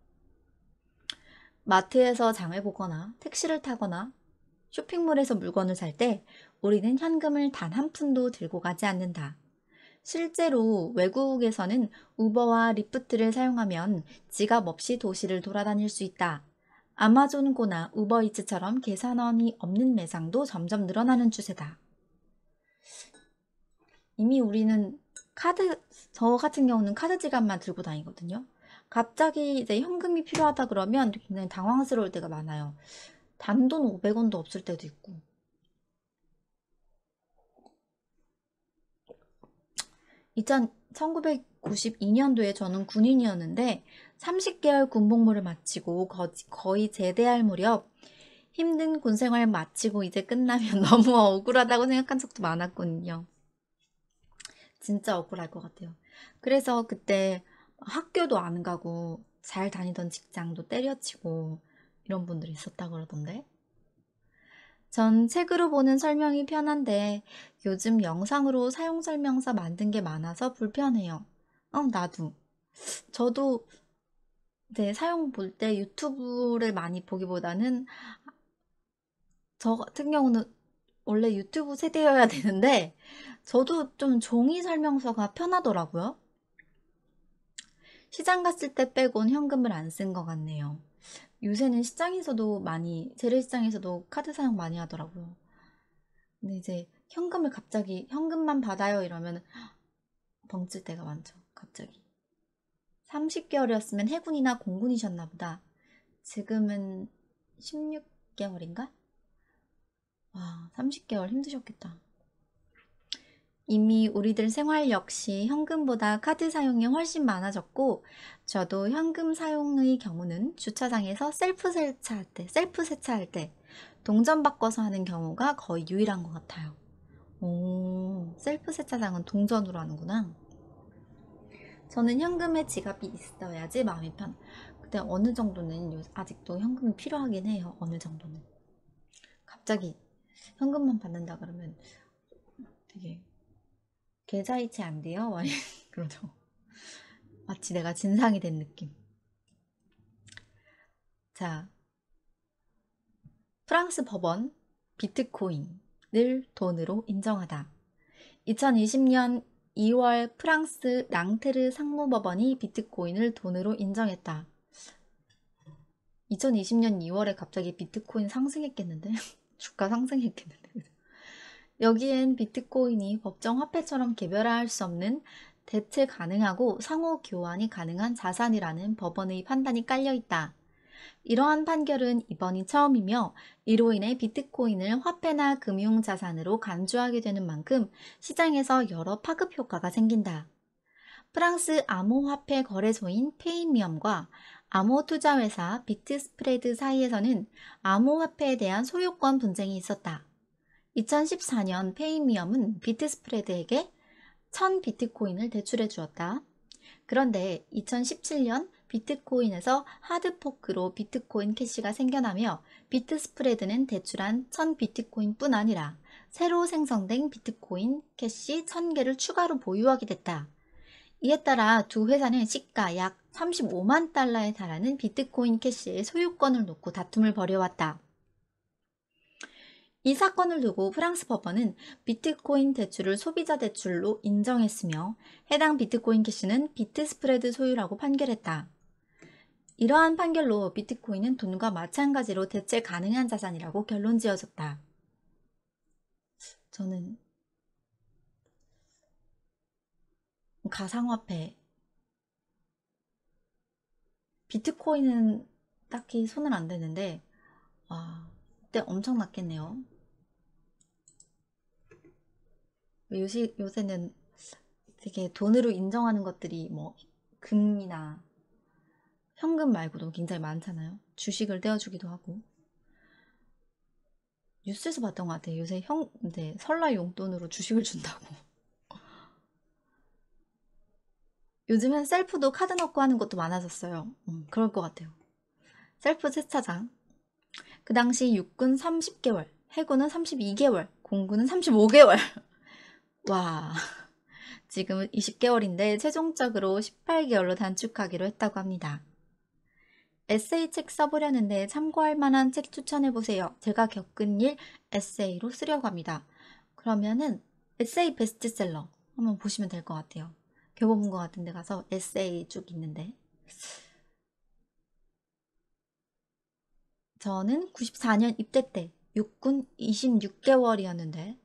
S1: 마트에서 장을 보거나 택시를 타거나 쇼핑몰에서 물건을 살 때 우리는 현금을 단 한 푼도 들고 가지 않는다. 실제로 외국에서는 우버와 리프트를 사용하면 지갑 없이 도시를 돌아다닐 수 있다. 아마존고나 우버이츠처럼 계산원이 없는 매장도 점점 늘어나는 추세다. 이미 우리는 저 같은 경우는 카드 지갑만 들고 다니거든요. 갑자기 이제 현금이 필요하다 그러면 굉장히 당황스러울 때가 많아요. 단돈 500원도 없을 때도 있고. 1992년도에 저는 군인이었는데 30개월 군복무를 마치고 거의 제대할 무렵 힘든 군생활 마치고 이제 끝나면 너무 억울하다고 생각한 적도 많았거든요. 진짜 억울할 것 같아요. 그래서 그때 학교도 안 가고 잘 다니던 직장도 때려치고 이런 분들이 있었다 그러던데. 전 책으로 보는 설명이 편한데 요즘 영상으로 사용 설명서 만든 게 많아서 불편해요. 나도. 저도 이제 사용 볼 때 유튜브를 많이 보기보다는 저 같은 경우는 원래 유튜브 세대여야 되는데 저도 좀 종이 설명서가 편하더라고요. 시장 갔을 때 빼곤 현금을 안 쓴 것 같네요. 요새는 시장에서도 재래시장에서도 카드 사용 많이 하더라고요. 근데 이제 현금만 받아요 이러면 벙찔 때가 많죠. 갑자기. 30개월이었으면 해군이나 공군이셨나 보다. 지금은 16개월인가? 와, 30개월 힘드셨겠다. 이미 우리들 생활 역시 현금보다 카드 사용이 훨씬 많아졌고, 저도 현금 사용의 경우는 주차장에서 셀프 세차할 때 동전 바꿔서 하는 경우가 거의 유일한 것 같아요. 오, 셀프 세차장은 동전으로 하는구나. 저는 현금에 지갑이 있어야지 마음이 편. 근데 어느 정도는 아직도 현금이 필요하긴 해요. 어느 정도는. 갑자기 현금만 받는다 그러면 되게 계좌이체 안 돼요? 그러죠. 마치 내가 진상이 된 느낌. 자, 프랑스 법원 비트코인을 돈으로 인정하다. 2020년 2월 프랑스 랑테르 상무법원이 비트코인을 돈으로 인정했다. 2020년 2월에 갑자기 비트코인 상승했겠는데? 주가 상승했겠는데? 여기엔 비트코인이 법정 화폐처럼 개별화할 수 없는 대체 가능하고 상호 교환이 가능한 자산이라는 법원의 판단이 깔려 있다. 이러한 판결은 이번이 처음이며 이로 인해 비트코인을 화폐나 금융자산으로 간주하게 되는 만큼 시장에서 여러 파급 효과가 생긴다. 프랑스 암호화폐 거래소인 페이미엄과 암호투자회사 비트스프레드 사이에서는 암호화폐에 대한 소유권 분쟁이 있었다. 2014년 페이미엄은 비트스프레드에게 1000비트코인을 대출해 주었다. 그런데 2017년 비트코인에서 하드포크로 비트코인 캐시가 생겨나며 비트스프레드는 대출한 1000비트코인뿐 아니라 새로 생성된 비트코인 캐시 1000개를 추가로 보유하게 됐다. 이에 따라 두 회사는 시가 약 35만 달러에 달하는 비트코인 캐시의 소유권을 놓고 다툼을 벌여왔다. 이 사건을 두고 프랑스 법원은 비트코인 대출을 소비자 대출로 인정했으며 해당 비트코인 캐시는 비트스프레드 소유라고 판결했다. 이러한 판결로 비트코인은 돈과 마찬가지로 대체 가능한 자산이라고 결론 지어졌다. 저는 가상화폐, 비트코인은 딱히 손을 안 대는데 와, 그때 엄청 났겠네요. 요새는 되게 돈으로 인정하는 것들이 뭐 금이나 현금 말고도 굉장히 많잖아요. 주식을 떼어주기도 하고. 뉴스에서 봤던 것 같아요. 요새 이제 설날 용돈으로 주식을 준다고. 요즘은 셀프도 카드 넣고 하는 것도 많아졌어요. 그럴 것 같아요. 셀프 세차장. 그 당시 육군 30개월, 해군은 32개월, 공군은 35개월. 와, 지금은 20개월인데 최종적으로 18개월로 단축하기로 했다고 합니다. 에세이 책 써보려는데 참고할 만한 책 추천해보세요. 제가 겪은 일 에세이로 쓰려고 합니다. 그러면은 에세이 베스트셀러 한번 보시면 될 것 같아요. 교보문고 같은 데 가서 에세이 쭉 있는데 저는 94년 입대 때 육군 26개월이었는데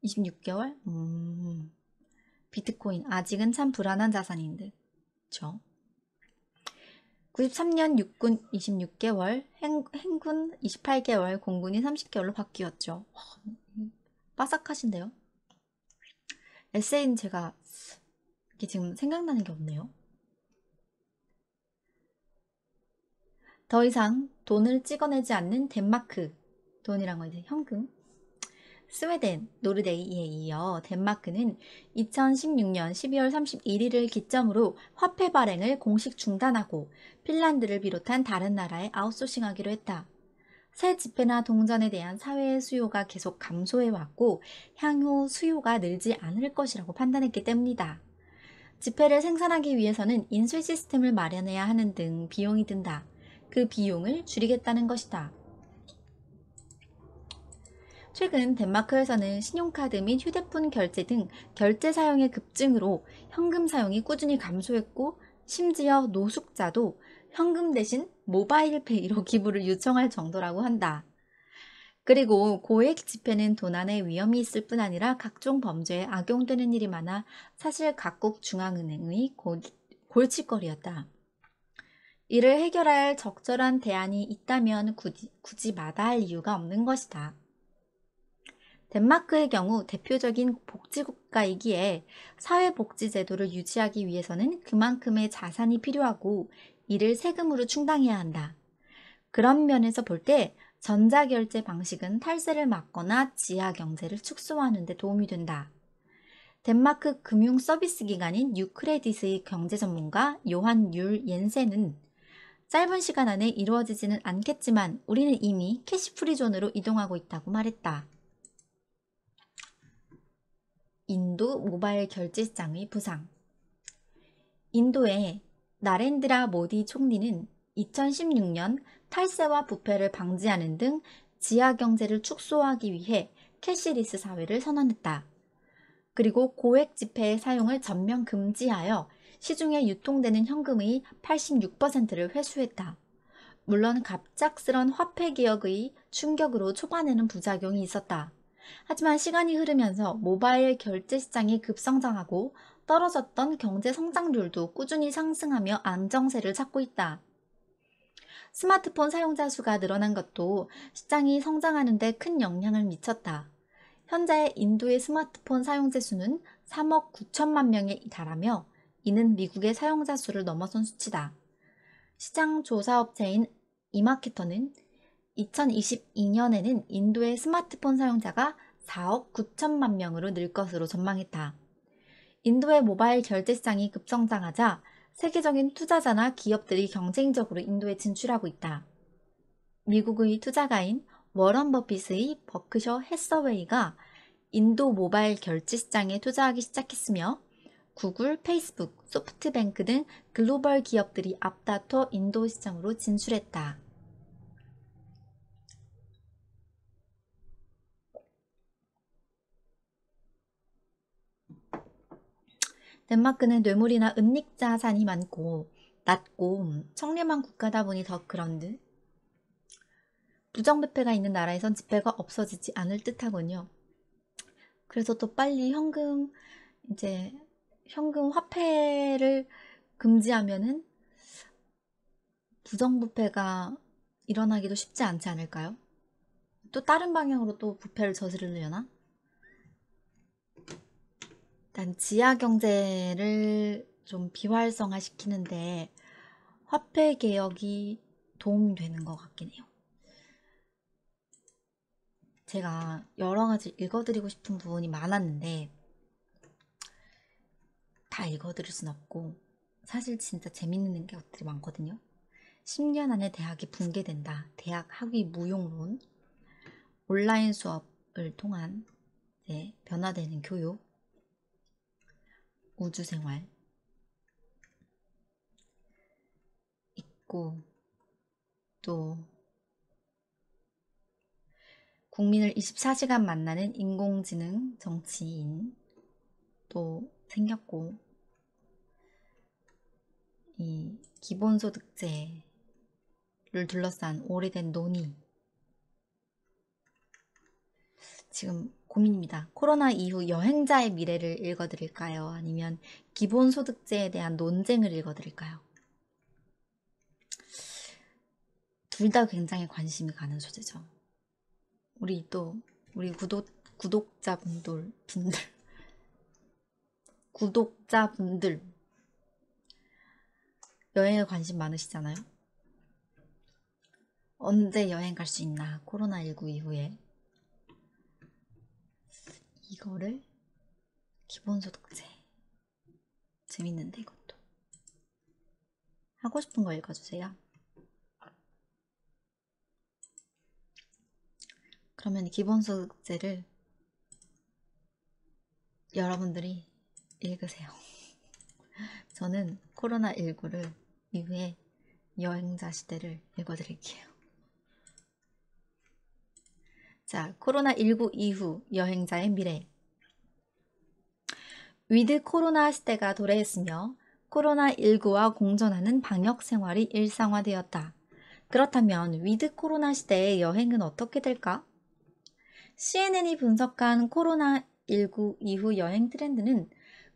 S1: 26개월? 비트코인 아직은 참 불안한 자산인 듯. 그쵸? 93년 육군 26개월, 행군 28개월, 공군이 30개월로 바뀌었죠. 빠삭하신데요? 에세이는 제가 이게 지금 생각나는 게 없네요. 더 이상 돈을 찍어내지 않는 덴마크. 돈이란 건 이제 현금. 스웨덴, 노르웨이에 이어 덴마크는 2016년 12월 31일을 기점으로 화폐 발행을 공식 중단하고 핀란드를 비롯한 다른 나라에 아웃소싱하기로 했다. 새 지폐나 동전에 대한 사회의 수요가 계속 감소해왔고 향후 수요가 늘지 않을 것이라고 판단했기 때문이다. 지폐를 생산하기 위해서는 인쇄 시스템을 마련해야 하는 등 비용이 든다. 그 비용을 줄이겠다는 것이다. 최근 덴마크에서는 신용카드 및 휴대폰 결제 등 결제 사용의 급증으로 현금 사용이 꾸준히 감소했고 심지어 노숙자도 현금 대신 모바일페이로 기부를 요청할 정도라고 한다. 그리고 고액 지폐는 도난의 위험이 있을 뿐 아니라 각종 범죄에 악용되는 일이 많아 사실 각국 중앙은행의 골칫거리였다. 이를 해결할 적절한 대안이 있다면 굳이 마다할 이유가 없는 것이다. 덴마크의 경우 대표적인 복지국가이기에 사회복지제도를 유지하기 위해서는 그만큼의 자산이 필요하고 이를 세금으로 충당해야 한다. 그런 면에서 볼 때 전자결제 방식은 탈세를 막거나 지하경제를 축소하는 데 도움이 된다. 덴마크 금융 서비스 기관인 유크레딧의 경제 전문가 요한 율 옌센은 짧은 시간 안에 이루어지지는 않겠지만 우리는 이미 캐시프리 존으로 이동하고 있다고 말했다. 인도 모바일 결제 시장의 부상. 인도의 나렌드라 모디 총리는 2016년 탈세와 부패를 방지하는 등 지하경제를 축소하기 위해 캐시리스 사회를 선언했다. 그리고 고액 지폐의 사용을 전면 금지하여 시중에 유통되는 현금의 86%를 회수했다. 물론 갑작스런 화폐 개혁의 충격으로 초반에는 부작용이 있었다. 하지만 시간이 흐르면서 모바일 결제 시장이 급성장하고 떨어졌던 경제 성장률도 꾸준히 상승하며 안정세를 찾고 있다. 스마트폰 사용자 수가 늘어난 것도 시장이 성장하는 데 큰 영향을 미쳤다. 현재 인도의 스마트폰 사용자 수는 3억 9천만 명에 달하며 이는 미국의 사용자 수를 넘어선 수치다. 시장 조사업체인 이마케터는 2022년에는 인도의 스마트폰 사용자가 4억 9천만 명으로 늘 것으로 전망했다. 인도의 모바일 결제 시장이 급성장하자 세계적인 투자자나 기업들이 경쟁적으로 인도에 진출하고 있다. 미국의 투자가인 워런 버핏의 버크셔 해서웨이가 인도 모바일 결제 시장에 투자하기 시작했으며 구글, 페이스북, 소프트뱅크 등 글로벌 기업들이 앞다퉈 인도 시장으로 진출했다. 덴마크는 뇌물이나 은닉 자산이 많고 낮고 청렴한 국가다 보니 더 그런 듯. 부정부패가 있는 나라에선 지폐가 없어지지 않을 듯하군요. 그래서 또 빨리 현금 화폐를 금지하면은 부정부패가 일어나기도 쉽지 않지 않을까요? 또 다른 방향으로 또 부패를 저지르려나? 일단 지하 경제를 좀 비활성화 시키는데 화폐 개혁이 도움이 되는 것 같긴 해요. 제가 여러 가지 읽어드리고 싶은 부분이 많았는데 다 읽어드릴 순 없고, 사실 진짜 재밌는 것들이 많거든요. 10년 안에 대학이 붕괴된다. 대학 학위 무용론, 온라인 수업을 통한 변화되는 교육, 우주생활 있고, 또 국민을 24시간 만나는 인공지능 정치인 또 생겼고, 이 기본소득제를 둘러싼 오래된 논의, 지금 고민입니다. 코로나 이후 여행자의 미래를 읽어드릴까요? 아니면 기본소득제에 대한 논쟁을 읽어드릴까요? 둘 다 굉장히 관심이 가는 소재죠. 우리 구독자분들 여행에 관심 많으시잖아요. 언제 여행 갈 수 있나? 코로나19 이후에 이거를 기본소득제 재밌는데 이것도 하고 싶은 거 읽어주세요. 그러면 기본소득제를 여러분들이 읽으세요. 저는 코로나19를 이후에 여행자 시대를 읽어드릴게요. 자, 코로나19 이후 여행자의 미래. 위드 코로나 시대가 도래했으며 코로나19와 공존하는 방역 생활이 일상화되었다. 그렇다면 위드 코로나 시대의 여행은 어떻게 될까? CNN이 분석한 코로나19 이후 여행 트렌드는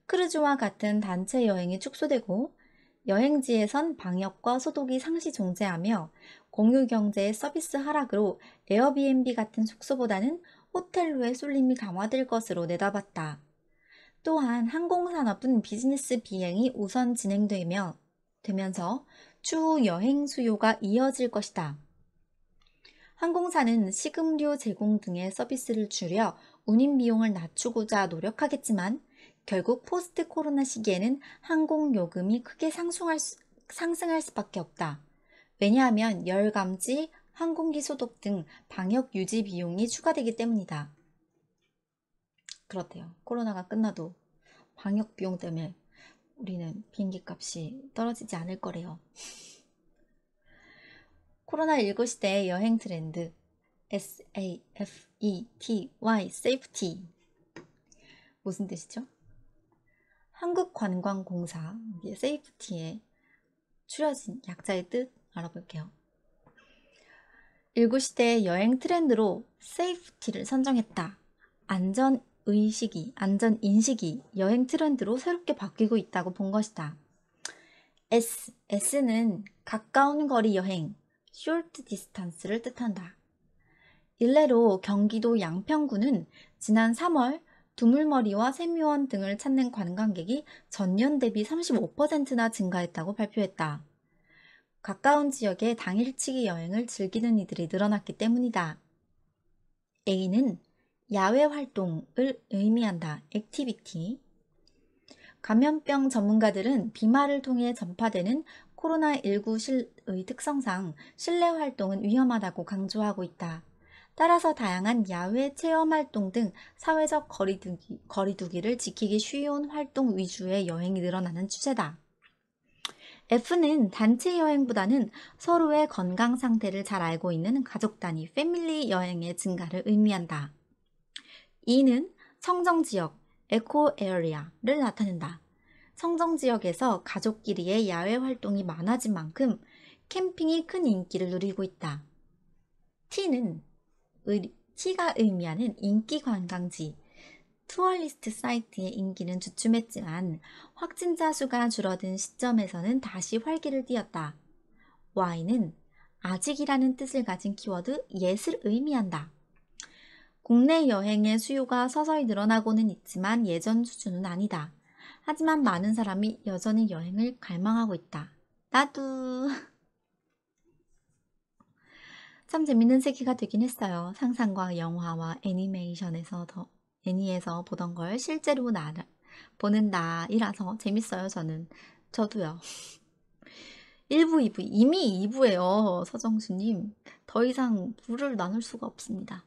S1: 크루즈와 같은 단체 여행이 축소되고 여행지에선 방역과 소독이 상시 존재하며 공유경제의 서비스 하락으로 에어비앤비 같은 숙소보다는 호텔로의 쏠림이 강화될 것으로 내다봤다. 또한 항공산업은 비즈니스 비행이 우선 진행되면서 추후 여행 수요가 이어질 것이다. 항공사는 식음료 제공 등의 서비스를 줄여 운임 비용을 낮추고자 노력하겠지만 결국 포스트 코로나 시기에는 항공 요금이 크게 상승할 수밖에 없다. 왜냐하면 열 감지, 항공기 소독 등 방역 유지 비용이 추가되기 때문이다. 그렇대요. 코로나가 끝나도 방역 비용 때문에 우리는 비행기 값이 떨어지지 않을 거래요. 코로나19 시대의 여행 트렌드 SAFETY, safety 무슨 뜻이죠? 한국관광공사 safety에 추려진 약자의 뜻 알아볼게요. 19 시대의 여행 트렌드로 safety를 선정했다. 안전인식이 여행 트렌드로 새롭게 바뀌고 있다고 본 것이다. S는 가까운 거리 여행, short distance를 뜻한다. 일례로 경기도 양평구는 지난 3월 두물머리와 세묘원 등을 찾는 관광객이 전년 대비 35%나 증가했다고 발표했다. 가까운 지역의 당일치기 여행을 즐기는 이들이 늘어났기 때문이다. A는 야외 활동을 의미한다. 액티비티. 감염병 전문가들은 비말을 통해 전파되는 코로나19의 특성상 실내 활동은 위험하다고 강조하고 있다. 따라서 다양한 야외 체험 활동 등 사회적 거리두기를 지키기 쉬운 활동 위주의 여행이 늘어나는 추세다. F는 단체 여행보다는 서로의 건강 상태를 잘 알고 있는 가족 단위 패밀리 여행의 증가를 의미한다. E는 청정지역 에코 에어리아를 나타낸다. 청정 지역에서 가족끼리의 야외 활동이 많아진 만큼 캠핑이 큰 인기를 누리고 있다. T가 의미하는 인기 관광지, 투어리스트 사이트의 인기는 주춤했지만 확진자 수가 줄어든 시점에서는 다시 활기를 띠었다. Y는 아직이라는 뜻을 가진 키워드 yet을 의미한다. 국내 여행의 수요가 서서히 늘어나고는 있지만 예전 수준은 아니다. 하지만 많은 사람이 여전히 여행을 갈망하고 있다. 나도. 참 재밌는 세계가 되긴 했어요. 상상과 영화와 애니에서 보던 걸 실제로 보는 날이라서 재밌어요, 저는. 저도요. 1부, 2부, 이미 2부예요, 서정수님. 더 이상 부를 나눌 수가 없습니다.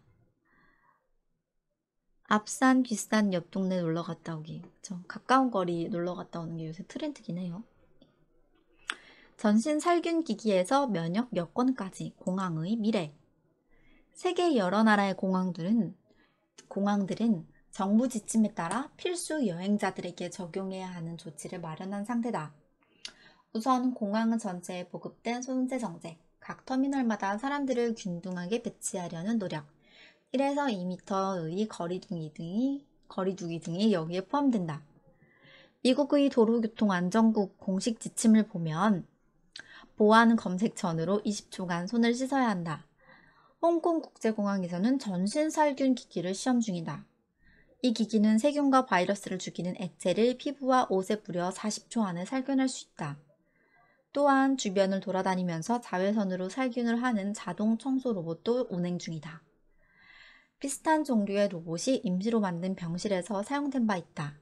S1: 앞산, 뒷산, 옆 동네 놀러 갔다 오기. 그쵸? 가까운 거리 놀러 갔다 오는 게 요새 트렌드긴 해요. 전신 살균 기기에서 면역 여건까지 공항의 미래. 세계 여러 나라의 공항들은 정부 지침에 따라 필수 여행자들에게 적용해야 하는 조치를 마련한 상태다. 우선 공항 전체에 보급된 손재 정책, 각 터미널마다 사람들을 균등하게 배치하려는 노력, 1에서 2m의 거리두기 등이 여기에 포함된다. 미국의 도로교통안전국 공식 지침을 보면 보안 검색 전후로 20초간 손을 씻어야 한다. 홍콩 국제공항에서는 전신 살균 기기를 시험 중이다. 이 기기는 세균과 바이러스를 죽이는 액체를 피부와 옷에 뿌려 40초 안에 살균할 수 있다. 또한 주변을 돌아다니면서 자외선으로 살균을 하는 자동 청소 로봇도 운행 중이다. 비슷한 종류의 로봇이 임시로 만든 병실에서 사용된 바 있다.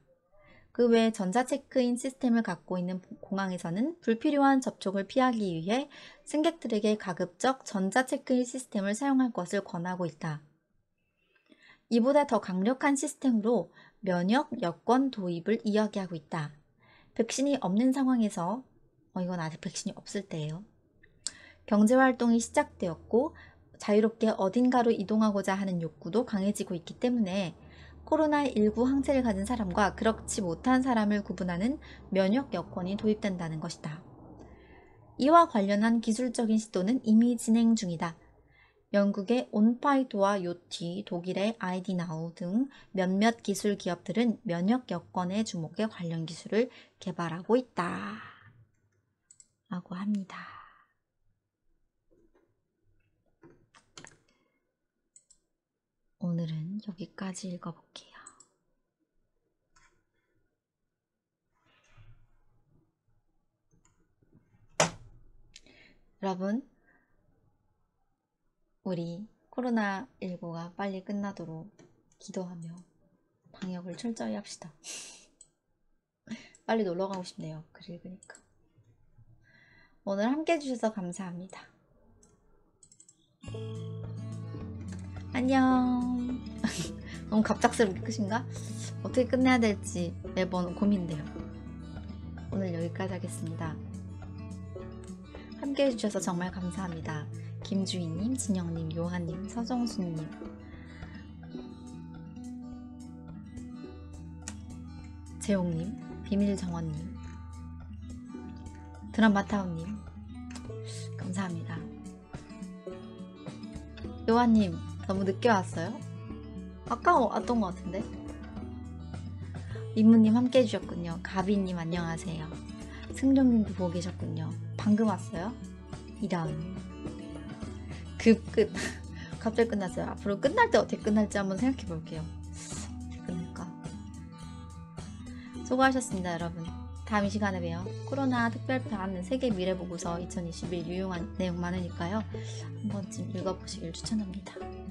S1: 그 외 전자 체크인 시스템을 갖고 있는 공항에서는 불필요한 접촉을 피하기 위해 승객들에게 가급적 전자 체크인 시스템을 사용할 것을 권하고 있다. 이보다 더 강력한 시스템으로 면역 여건 도입을 이야기하고 있다. 백신이 없는 상황에서 이건 아직 백신이 없을 때예요. 경제활동이 시작되었고 자유롭게 어딘가로 이동하고자 하는 욕구도 강해지고 있기 때문에 코로나19 항체를 가진 사람과 그렇지 못한 사람을 구분하는 면역 여건이 도입된다는 것이다. 이와 관련한 기술적인 시도는 이미 진행 중이다. 영국의 온파이도와 요티, 독일의 아이디나우 등 몇몇 기술 기업들은 면역 여건의 주목에 관련 기술을 개발하고 있다. 라고 합니다. 오늘은 여기까지 읽어볼게요. 여러분, 우리 코로나19가 빨리 끝나도록 기도하며 방역을 철저히 합시다. 빨리 놀러 가고 싶네요. 글 읽으니까. 오늘 함께 해주셔서 감사합니다. 안녕. 너무 갑작스럽게 끝인가? 어떻게 끝내야 될지 매번 고민돼요. 오늘 여기까지 하겠습니다. 함께 해주셔서 정말 감사합니다. 김주희님, 진영님, 요한님, 서정수님, 재홍님, 비밀정원님, 드라마타운님 감사합니다. 요한님 너무 늦게 왔어요? 아까 왔던 것 같은데? 민무님 함께 해주셨군요. 가비님 안녕하세요. 승룡님도 보고 계셨군요. 방금 왔어요? 이다은 끝 갑자기 끝났어요. 앞으로 끝날 때 어떻게 끝날지 한번 생각해 볼게요. 어떻게 끝날까? 수고하셨습니다 여러분. 다음 이 시간에 봬요. 코로나 특별편 세계 미래보고서 2021 유용한 내용 많으니까요. 한 번쯤 읽어보시길 추천합니다.